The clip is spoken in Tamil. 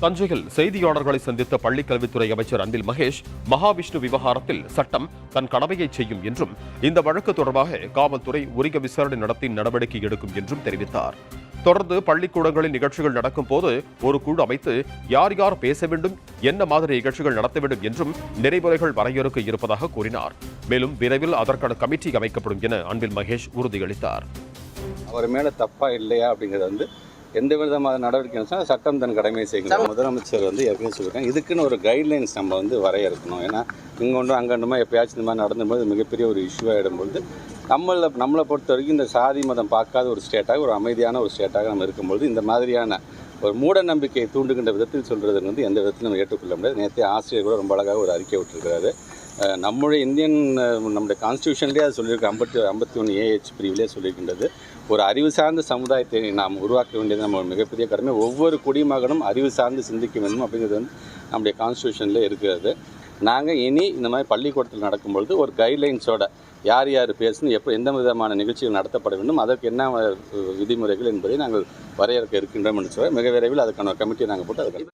தஞ்சையில் செய்தியாளர்களை சந்தித்த பள்ளிக்கல்வித்துறை அமைச்சர் அன்பில் மகேஷ், மகாவிஷ்ணு விவகாரத்தில் சட்டம் தன் கடமையை செய்யும் என்றும், இந்த வழக்கு தொடர்பாக காவல்துறை உரிய விசாரணை நடத்தி நடவடிக்கை எடுக்கும் என்றும் தெரிவித்தார். தொடர்ந்து பள்ளிக்கூடங்களில் நிகழ்ச்சிகள் நடக்கும் போது ஒரு குழு அமைத்து யார் யார் பேச வேண்டும், என்ன மாதிரி நிகழ்ச்சிகள் நடத்த வேண்டும் என்றும் நெறிமுறைகள் வரையறுக்க இருப்பதாக கூறினார். மேலும் விரைவில் அதற்கான கமிட்டி அமைக்கப்படும் என அன்பில் மகேஷ் உறுதியளித்தார். அவர் மேல தப்பா இல்லையா அப்படிங்கிறது எந்த விதமான நடவடிக்கை சட்டம் தன் கடமையை செய்யணும். முதலமைச்சர் ஏற்கனவே சொல்லியிருக்காங்க, இதுக்குன்னு ஒரு கைட்லைன்ஸ் நம்ம வரையறுக்கணும். ஏன்னா இங்கே ஒன்றும் அங்கேண்டுமா எப்பயாச்சும் இந்த மாதிரி நடந்தும்போது மிகப்பெரிய ஒரு இஷ்யூ ஆகிடும்போது நம்மளை பொறுத்த வரைக்கும் இந்த சாதி மதம் பார்க்காத ஒரு ஸ்டேட்டாக, ஒரு அமைதியான ஒரு ஸ்டேட்டாக நம்ம இருக்கும்போது இந்த மாதிரியான ஒரு மூட நம்பிக்கையை தூண்டுகின்ற விதத்தில் சொல்கிறது எந்த விதத்தில் நம்ம ஏற்றுக்கொள்ள முடியாது. நேற்று ஆசிரியர் கூட ரொம்ப அழகாக ஒரு அறிக்கை விட்டுருக்கிறாரு. நம்முடைய நம்முடைய கான்ஸ்டியூஷன்லேயே அது சொல்லியிருக்கு. 51 AH பிரிவிலே சொல்லியிருக்கின்றது. ஒரு அறிவு சார்ந்த சமுதாயத்தை நாம் உருவாக்க வேண்டியது நம்ம மிகப்பெரிய கடமை. ஒவ்வொரு குடிமகனும் அறிவு சார்ந்து சிந்திக்க வேண்டும் அப்படிங்கிறது நம்முடைய கான்ஸ்டியூஷனில் இருக்கிறது. நாங்கள் இனி இந்த மாதிரி பள்ளிக்கூடத்தில் நடக்கும்பொழுது ஒரு கைட்லைன்ஸோட யார் யார் பேசணும், எந்த விதமான நிகழ்ச்சிகள் நடத்தப்பட வேண்டும், அதற்கு என்ன விதிமுறைகள் என்பதை நாங்கள் வரையறுக்க இருக்கின்றோம் என்று சொல்ல மிக விரைவில் அதுக்கான கமிட்டியை நாங்கள் போட்டு அதுக்கு